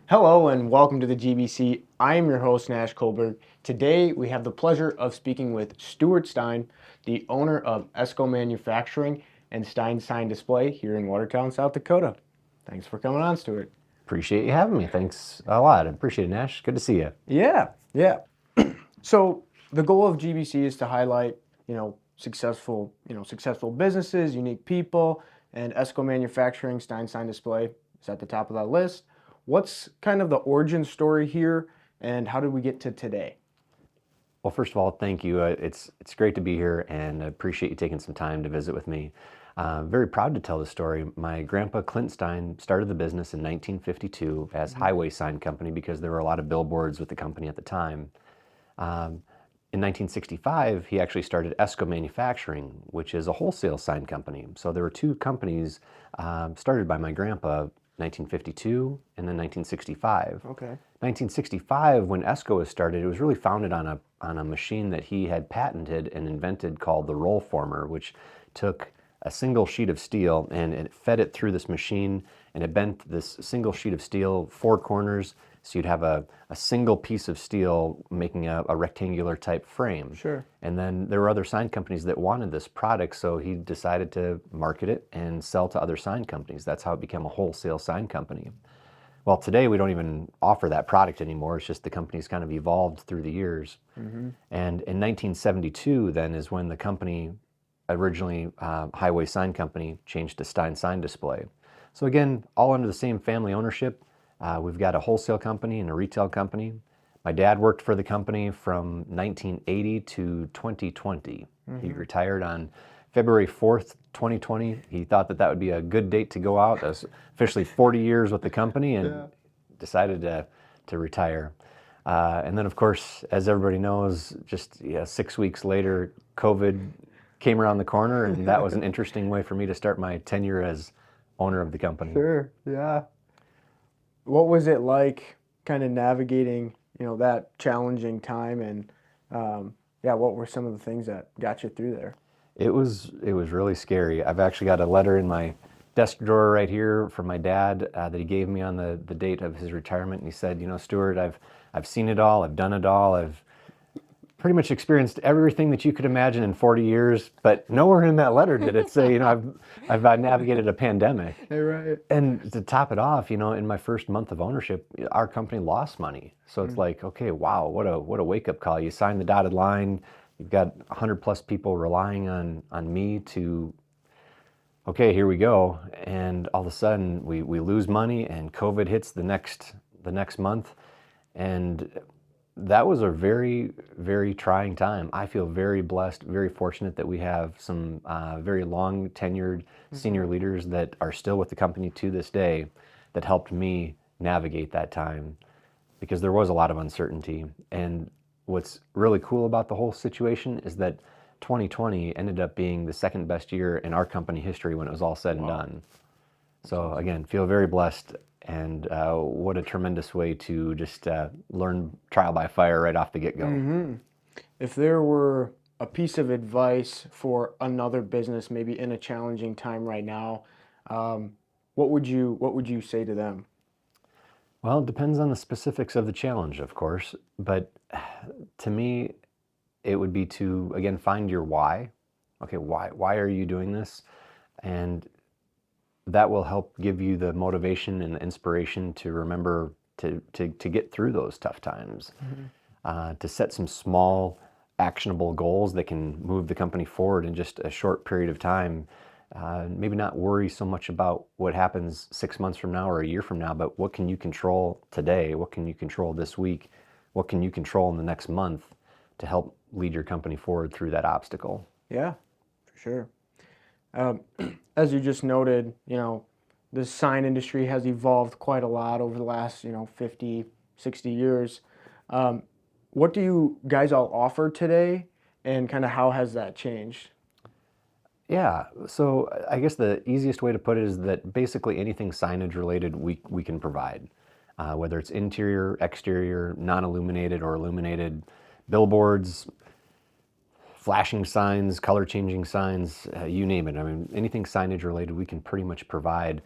Hello and welcome to the GBC. I am your host, Nash Kohlberg. Today we have the pleasure of speaking with Stuart Stein, the owner of ESCO Manufacturing and Stein Sign Display here in Watertown, South Dakota. Thanks for coming on, Stuart. Appreciate you having me. Thanks a lot. I appreciate it, Nash. Good to see you. Yeah. So the goal of GBC is to highlight, successful businesses, unique people, and ESCO Manufacturing, Stein Sign Display is at the top of that list. What's kind of the origin story here, and how did we get to today? Well, first of all, thank you. It's great to be here, and I appreciate you taking some time to visit with me. Very proud to tell the story. My grandpa, Clint Stein, started the business in 1952 as Highway Sign Company because there were a lot of billboards with the company at the time. In 1965, he actually started ESCO Manufacturing, which is a wholesale sign company. So there were two companies started by my grandpa, 1952 and then 1965. Okay. 1965, when ESCO was started, it was really founded on a machine that he had patented and invented called the roll former, which took a single sheet of steel and it fed it through this machine, and it bent this single sheet of steel four corners, so you'd have a single piece of steel making a rectangular type frame. Sure. And then there were other sign companies that wanted this product, so he decided to market it and sell to other sign companies. That's how it became a wholesale sign company. Well, today we don't even offer that product anymore. It's just the company's kind of evolved through the years. Mm-hmm. And in 1972 then is when the company, originally Highway Sign Company, changed to Stein Sign Display. So again, all under the same family ownership. We've got a wholesale company and a retail company. My dad worked for the company from 1980 to 2020. Mm-hmm. He retired on February 4th, 2020. He thought that would be a good date to go out. That was officially 40 years with the company, and decided to retire. And then, of course, as everybody knows, just 6 weeks later, COVID came around the corner, and that was an interesting way for me to start my tenure as owner of the company. Sure, yeah. What was it like kind of navigating, that challenging time, and what were some of the things that got you through there? It was really scary. I've actually got a letter in my desk drawer right here from my dad that he gave me on the date of his retirement, and he said, Stuart, I've seen it all, I've done it all, I've pretty much experienced everything that you could imagine in 40 years, but nowhere in that letter did it say, I've navigated a pandemic. Right. And to top it off, in my first month of ownership, our company lost money. So it's like, okay, wow, what a wake-up call. You sign the dotted line, you've got 100 plus people relying on me to, okay, here we go. And all of a sudden we lose money, and COVID hits the next month. And that was a very, very trying time. I feel very blessed, very fortunate that we have some very long tenured senior leaders that are still with the company to this day that helped me navigate that time, because there was a lot of uncertainty. And what's really cool about the whole situation is that 2020 ended up being the second best year in our company history when it was all said and done. So again, feel very blessed. And what a tremendous way to just learn trial by fire right off the get-go. Mm-hmm. If there were a piece of advice for another business, maybe in a challenging time right now, what would you say to them? Well, it depends on the specifics of the challenge, of course. But to me, it would be to, again, find your why. Okay, why are you doing this? And that will help give you the motivation and the inspiration to remember to get through those tough times, to set some small actionable goals that can move the company forward in just a short period of time. Maybe not worry so much about what happens 6 months from now or a year from now, but what can you control today? What can you control this week? What can you control in the next month to help lead your company forward through that obstacle? Yeah, for sure. As you just noted, the sign industry has evolved quite a lot over the last, 50, 60 years. What do you guys all offer today, and kind of how has that changed? Yeah, so I guess the easiest way to put it is that basically anything signage related we can provide, whether it's interior, exterior, non-illuminated or illuminated, billboards, flashing signs, color changing signs, you name it. I mean, anything signage related, we can pretty much provide.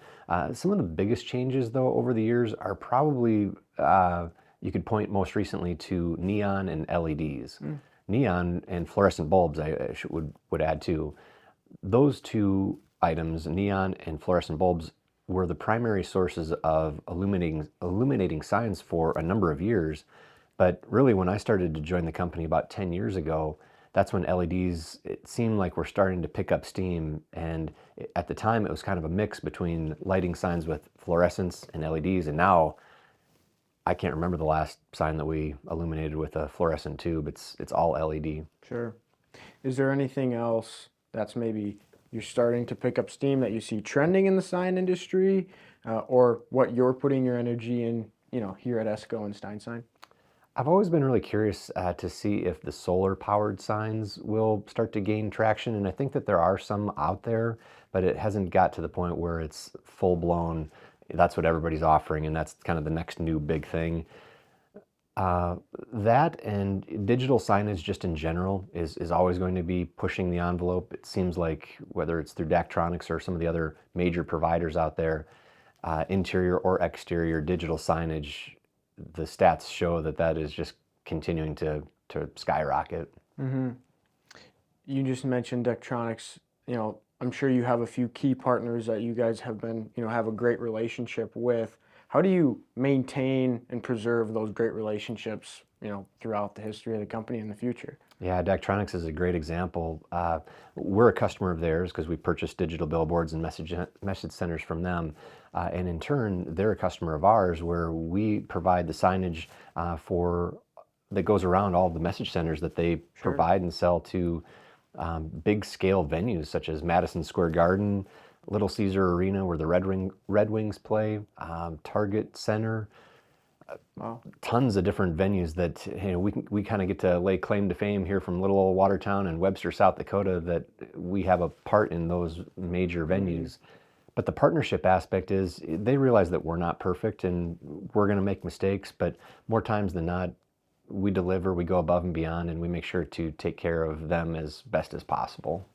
Some of the biggest changes, though, over the years are probably, you could point most recently to neon and LEDs. Neon and fluorescent bulbs, would add too. Those two items, neon and fluorescent bulbs, were the primary sources of illuminating signs for a number of years. But really, when I started to join the company about 10 years ago, that's when LEDs, it seemed like we're starting to pick up steam. And at the time, it was kind of a mix between lighting signs with fluorescents and LEDs. And now, I can't remember the last sign that we illuminated with a fluorescent tube. It's all LED. Sure. Is there anything else that's maybe you're starting to pick up steam that you see trending in the sign industry, or what you're putting your energy in, here at ESCO and Stein Sign? I've always been really curious to see if the solar-powered signs will start to gain traction, and I think that there are some out there, but it hasn't got to the point where it's full-blown. That's what everybody's offering, and that's kind of the next new big thing. That and digital signage just in general is always going to be pushing the envelope. It seems like whether it's through Daktronics or some of the other major providers out there, interior or exterior digital signage, the stats show that is just continuing to skyrocket. You just mentioned Daktronics. I'm sure you have a few key partners that you guys have been, have a great relationship with. How do you maintain and preserve those great relationships, throughout the history of the company in the future? Yeah, Daktronics is a great example. We're a customer of theirs because we purchased digital billboards and message centers from them. And in turn, they're a customer of ours where we provide the signage that goes around all the message centers that they provide and sell to big scale venues such as Madison Square Garden, Little Caesar Arena where the Red Wings play, Target Center. Wow. Tons of different venues that we kind of get to lay claim to fame here from little old Watertown and Webster, South Dakota, that we have a part in those major venues. But the partnership aspect is they realize that we're not perfect and we're going to make mistakes, but more times than not, we deliver, we go above and beyond, and we make sure to take care of them as best as possible.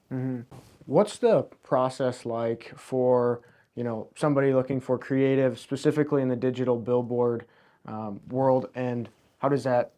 What's the process like for, somebody looking for creative, specifically in the digital billboard world, and how does that,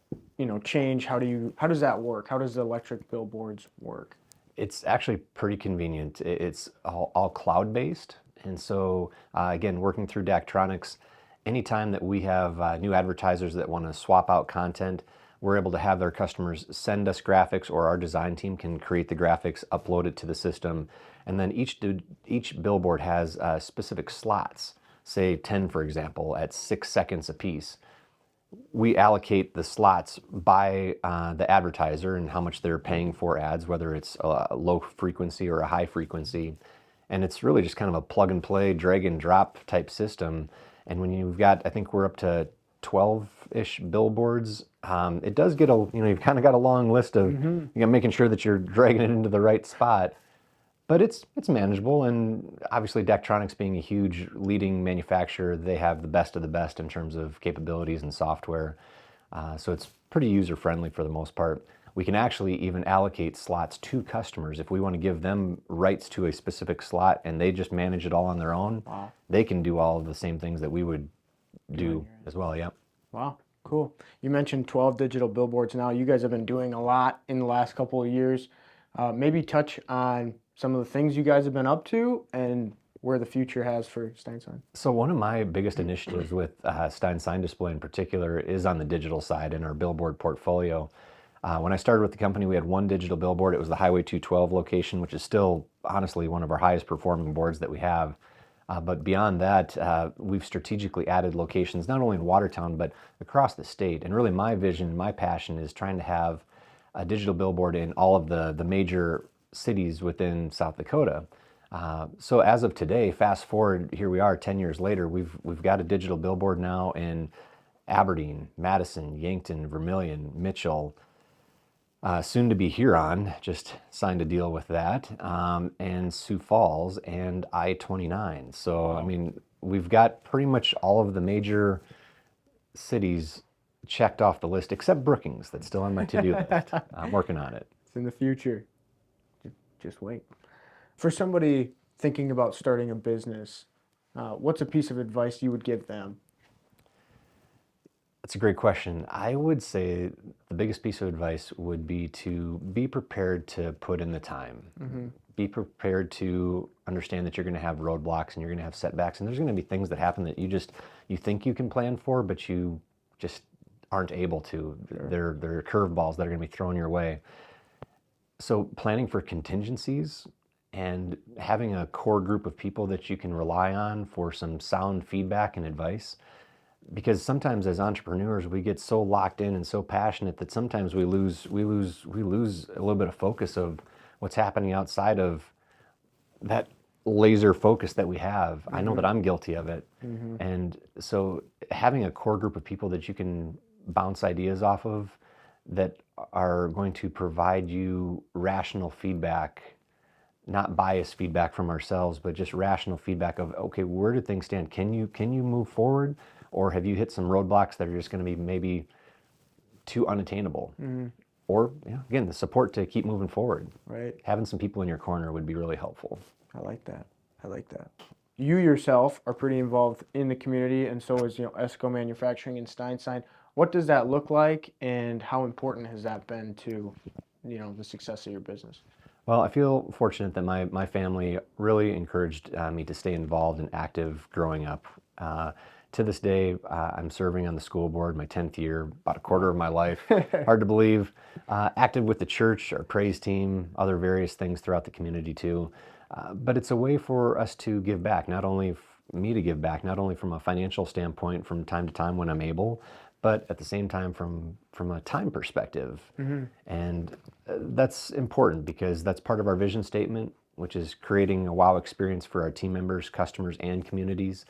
change? How does that work? How does the electric billboards work? It's actually pretty convenient. It's all cloud-based. And so, again, working through Daktronics, anytime that we have new advertisers that want to swap out content, we're able to have their customers send us graphics, or our design team can create the graphics, upload it to the system, and then each billboard has specific slots, say 10, for example, at 6 seconds apiece. We allocate the slots by the advertiser and how much they're paying for ads, whether it's a low frequency or a high frequency. And it's really just kind of a plug and play, drag and drop type system. And when you've got, I think we're up to 12-ish billboards, it does get you've kind of got a long list of making sure that you're dragging it into the right spot. But it's manageable, and obviously Daktronics being a huge leading manufacturer, they have the best of the best in terms of capabilities and software. So it's pretty user-friendly for the most part. We can actually even allocate slots to customers. If we want to give them rights to a specific slot and they just manage it all on their own, they can do all of the same things that we would do as well, yeah. Wow, cool. You mentioned 12 digital billboards now. You guys have been doing a lot in the last couple of years. Maybe touch on some of the things you guys have been up to and where the future has for Stein Sign. So one of my biggest initiatives with Stein Sign Display in particular is on the digital side in our billboard portfolio. When I started with the company, we had one digital billboard. It was the Highway 212 location, which is still honestly one of our highest performing boards that we have. But beyond that, we've strategically added locations not only in Watertown, but across the state. And really my vision, my passion is trying to have a digital billboard in all of the major cities within South Dakota. So as of today, fast forward, here we are 10 years later, we've got a digital billboard now in Aberdeen, Madison, Yankton, Vermilion, Mitchell, soon to be Huron, just signed a deal with that, and Sioux Falls and I-29. So, I mean, we've got pretty much all of the major cities checked off the list, except Brookings. That's still on my to-do list. I'm working on it. It's in the future. Just wait. For somebody thinking about starting a business, what's a piece of advice you would give them? That's a great question. I would say the biggest piece of advice would be to be prepared to put in the time. Be prepared to understand that you're going to have roadblocks and you're going to have setbacks, and there's going to be things that happen that you think you can plan for, but you just aren't able to. Sure. They're curveballs that are going to be thrown your way. So planning for contingencies and having a core group of people that you can rely on for some sound feedback and advice. Because sometimes as entrepreneurs, we get so locked in and so passionate that sometimes we lose a little bit of focus of what's happening outside of that laser focus that we have. I know that I'm guilty of it. And so having a core group of people that you can bounce ideas off of that are going to provide you rational feedback, not biased feedback from ourselves, but just rational feedback of, okay, where do things stand? Can you move forward? Or have you hit some roadblocks that are just going to be maybe too unattainable? Or, again, the support to keep moving forward. Right. Having some people in your corner would be really helpful. I like that. You yourself are pretty involved in the community, and so is ESCO Manufacturing and Stein. What does that look like, and how important has that been to the success of your business? Well, I feel fortunate that my family really encouraged me to stay involved and active growing up. To this day, I'm serving on the school board, my 10th year, about a quarter of my life. Hard to believe. Active with the church, our praise team, other various things throughout the community too. But it's a way for us to give back, not only me to give back, not only from a financial standpoint from time to time when I'm able, but at the same time from a time perspective. And that's important because that's part of our vision statement, which is creating a wow experience for our team members, customers, and communities.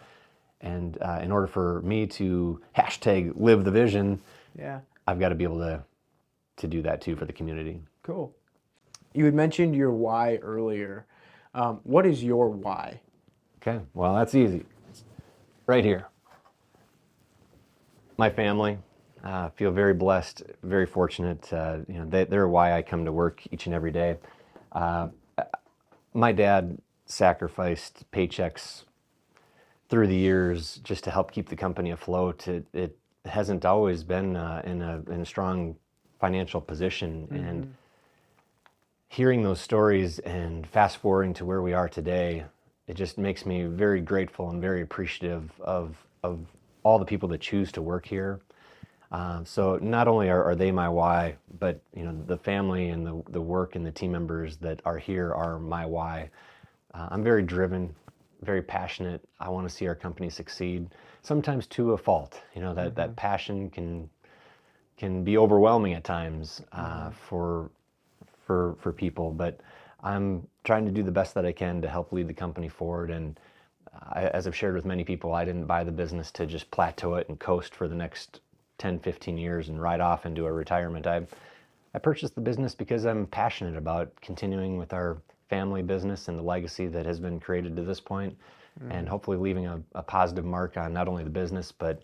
And in order for me to #live the vision, I've got to be able to do that too for the community. Cool. You had mentioned your why earlier. What is your why? Okay, well, that's easy. It's right here. My family, feel very blessed, very fortunate. They're why I come to work each and every day. My dad sacrificed paychecks through the years just to help keep the company afloat. It hasn't always been in a strong financial position. And hearing those stories and fast forwarding to where we are today, it just makes me very grateful and very appreciative of all the people that choose to work here. So not only are they my why, but the family and the work and the team members that are here are my why. I'm very driven, very passionate. I want to see our company succeed, sometimes to a fault. That passion can be overwhelming at times for people, but I'm trying to do the best that I can to help lead the company forward. And as I've shared with many people, I didn't buy the business to just plateau it and coast for the next 10, 15 years and ride off into a retirement. I purchased the business because I'm passionate about continuing with our family business and the legacy that has been created to this point, and hopefully leaving a positive mark on not only the business, but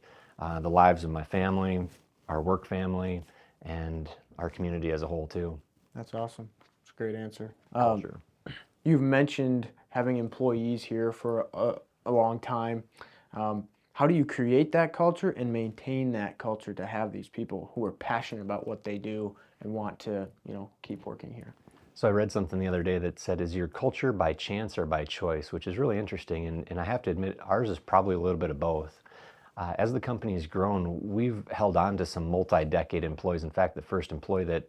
the lives of my family, our work family, and our community as a whole too. That's awesome. That's a great answer. Sure. You've mentioned having employees here for a long time. How do you create that culture and maintain that culture to have these people who are passionate about what they do and want to, keep working here? So I read something the other day that said, is your culture by chance or by choice? Which is really interesting. And I have to admit, ours is probably a little bit of both. As the company has grown, we've held on to some multi-decade employees. In fact, the first employee that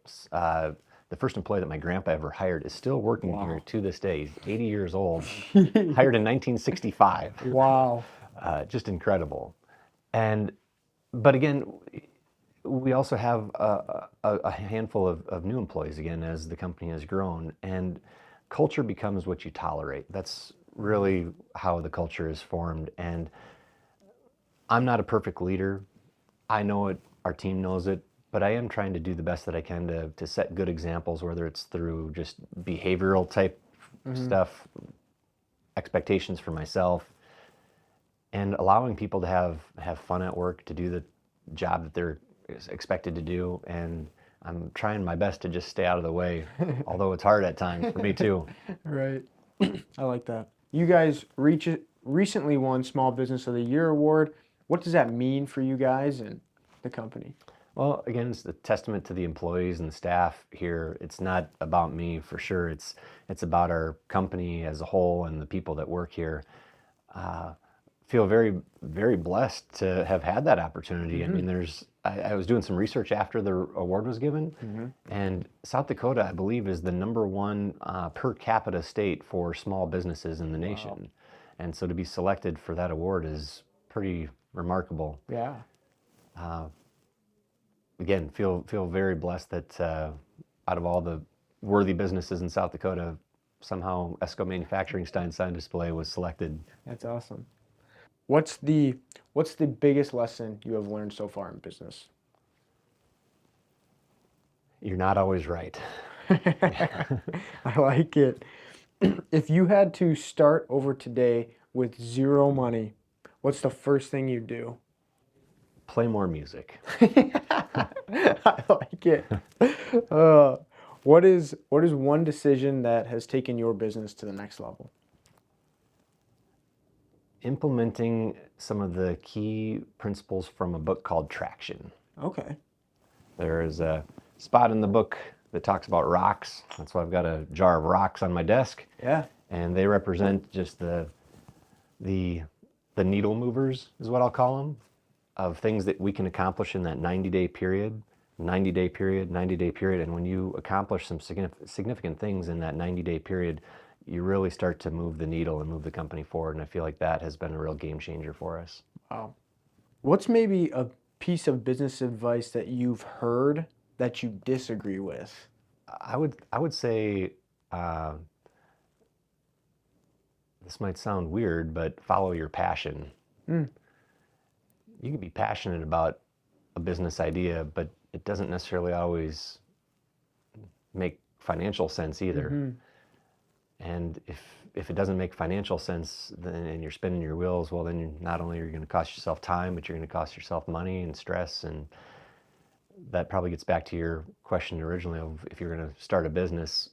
my grandpa ever hired is still working here to this day. He's 80 years old, hired in 1965. Wow. Just incredible. But again, we also have a handful of new employees again as the company has grown, and culture becomes what you tolerate. That's really how the culture is formed. And I'm not a perfect leader. I know it, our team knows it, but I am trying to do the best that I can to set good examples, whether it's through just behavioral type stuff, expectations for myself, and allowing people to have fun at work, to do the job that they're expected to do, and I'm trying my best to just stay out of the way, although it's hard at times for me too. Right. I like that. You guys recently won Small Business of the Year award. What does that mean for you guys and the company? Well, again, it's a testament to the employees and the staff here. It's not about me for sure. It's about our company as a whole and the people that work here. Feel very, very blessed to have had that opportunity. I mean, I was doing some research after the award was given, and South Dakota, I believe, is the #1 per capita state for small businesses in the nation. And so to be selected for that award is pretty remarkable. Yeah. Again, feel very blessed that out of all the worthy businesses in South Dakota, somehow ESCO Manufacturing Stein Sign Display was selected. That's awesome. What's the biggest lesson you have learned so far in business? You're not always right. I like it. If you had to start over today with zero money, what's the first thing you do? Play more music. I like it. What is one decision that has taken your business to the next level? Implementing some of the key principles from a book called Traction. Okay. There is a spot in the book that talks about rocks. That's why I've got a jar of rocks on my desk. Yeah. And they represent just the needle movers, is what I'll call them, of things that we can accomplish in that 90-day period, 90-day period, 90-day period. And when you accomplish some significant things in that 90-day period, you really start to move the needle and move the company forward. And I feel like that has been a real game changer for us. Wow. What's maybe a piece of business advice that you've heard that you disagree with? I would say, this might sound weird, but follow your passion. You can be passionate about a business idea, but it doesn't necessarily always make financial sense either. And if it doesn't make financial sense, then, and you're spinning your wheels, well, then not only are you going to cost yourself time, but you're going to cost yourself money and stress. And that probably gets back to your question originally of if you're going to start a business,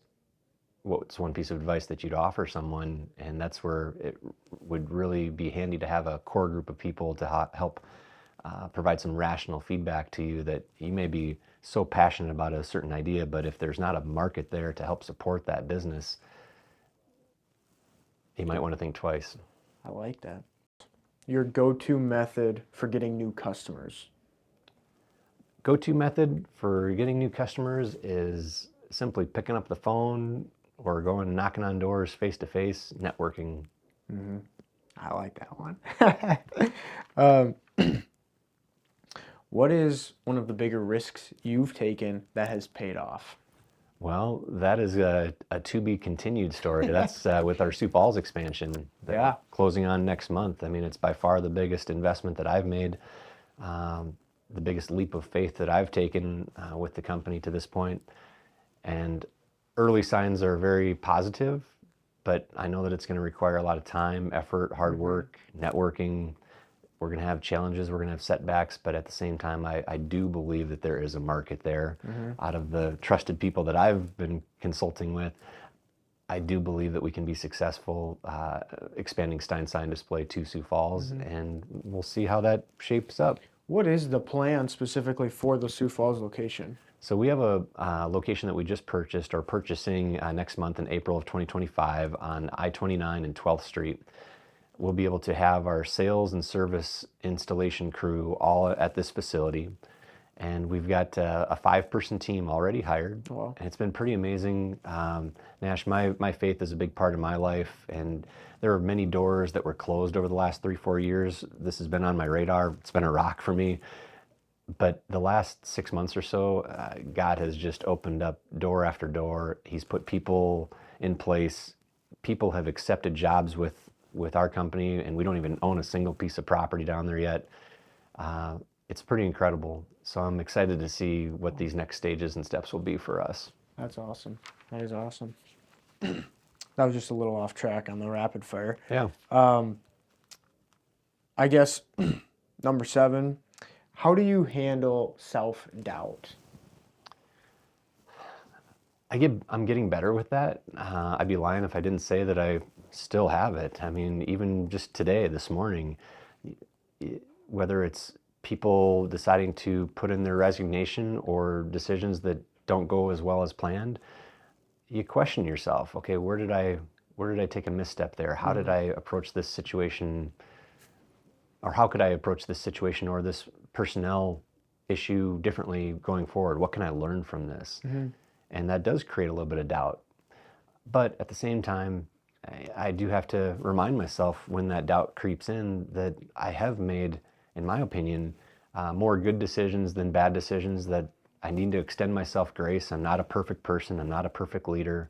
what's one piece of advice that you'd offer someone? And that's where it would really be handy to have a core group of people to help provide some rational feedback to you, that you may be so passionate about a certain idea, but if there's not a market there to help support that business, you might want to think twice. I like that. Your go-to method for getting new customers? Go-to method for getting new customers is simply picking up the phone or going knocking on doors face-to-face, networking. I like that one. What is one of the bigger risks you've taken that has paid off? Well, that is a to-be continued story. That's with our Sioux Falls expansion. Yeah. Closing on next month. I mean, it's by far the biggest investment that I've made, the biggest leap of faith that I've taken with the company to this point. And early signs are very positive, but I know that it's going to require a lot of time, effort, hard work, networking. We're going to have challenges, we're going to have setbacks, but at the same time, I do believe that there is a market there. Out of the trusted people that I've been consulting with, I do believe that we can be successful expanding Stein Sign Display to Sioux Falls, and we'll see how that shapes up. What is the plan specifically for the Sioux Falls location? So we have a location that we just purchased or purchasing next month in April of 2025 on I-29 and 12th Street. We'll be able to have our sales and service installation crew all at this facility. And we've got a 5-person team already hired. Wow. And it's been pretty amazing. Nash, my faith is a big part of my life. And there are many doors that were closed over the last 3-4 years. This has been on my radar. It's been a rock for me. But the last 6 months or so, God has just opened up door after door. He's put people in place. People have accepted jobs with our company, and we don't even own a single piece of property down there yet. It's pretty incredible. So I'm excited to see what these next stages and steps will be for us. That's awesome. That is awesome. That was just a little off track on the rapid fire. Yeah. I guess number 7, how do you handle self-doubt? I'm getting better with that. I'd be lying if I didn't say that I still have it. I mean, even just today, this morning, whether it's people deciding to put in their resignation or decisions that don't go as well as planned, you question yourself. Okay, where did I take a misstep there? How did I approach this situation, or how could I approach this situation or this personnel issue differently going forward? What can I learn from this? And that does create a little bit of doubt. But at the same time, I do have to remind myself when that doubt creeps in that I have made, in my opinion, more good decisions than bad decisions, that I need to extend myself grace. I'm not a perfect person. I'm not a perfect leader.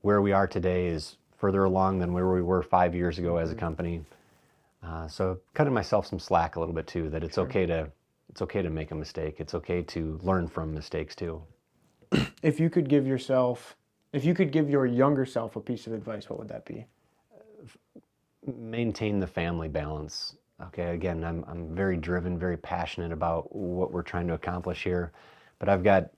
Where we are today is further along than where we were 5 years ago as a company. So cutting myself some slack a little bit too, that it's okay to make a mistake. It's okay to learn from mistakes too. If you could give your younger self a piece of advice, what would that be? Maintain the family balance. Okay, again, I'm very driven, very passionate about what we're trying to accomplish here, but I've got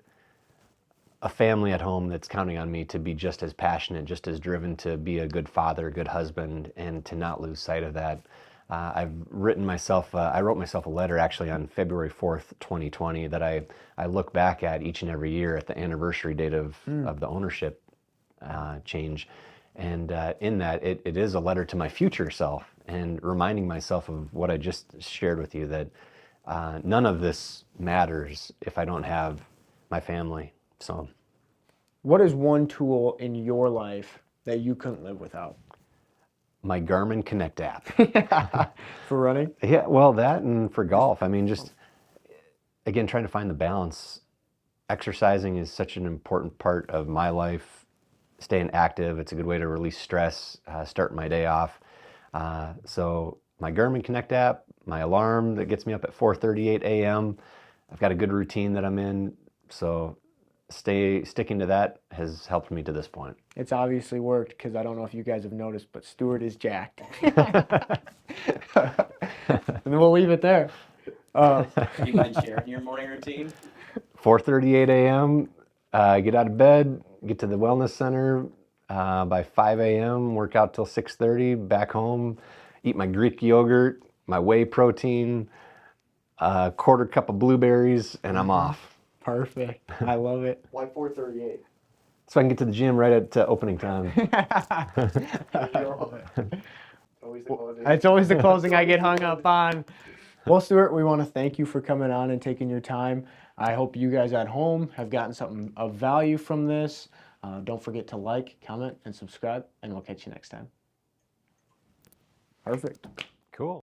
a family at home that's counting on me to be just as passionate, just as driven to be a good father, a good husband, and to not lose sight of that. I wrote myself a letter actually on February 4th, 2020 that I look back at each and every year at the anniversary date of the ownership change. And in that, it is a letter to my future self and reminding myself of what I just shared with you, that none of this matters if I don't have my family. So, what is one tool in your life that you couldn't live without? My Garmin Connect app. For running? Yeah, well, that and for golf. I mean, just, again, trying to find the balance. Exercising is such an important part of my life. Staying active, it's a good way to release stress, start my day off. So my Garmin Connect app, my alarm that gets me up at 4:38 a.m. I've got a good routine that I'm in. So sticking to that has helped me to this point. It's obviously worked, because I don't know if you guys have noticed, but Stuart is jacked. And then we'll leave it there. You mind sharing your morning routine? 4:38 a.m., get out of bed, get to the wellness center by 5 a.m., work out till 6:30, back home, eat my Greek yogurt, my whey protein, a quarter cup of blueberries, and I'm off. Perfect. I love it. Why 4:38? So I can get to the gym right at opening time. Always the closing. It's always the closing I get hung up on. Well, Stuart, we want to thank you for coming on and taking your time. I hope you guys at home have gotten something of value from this. Don't forget to like, comment, and subscribe, and we'll catch you next time. Perfect. Cool.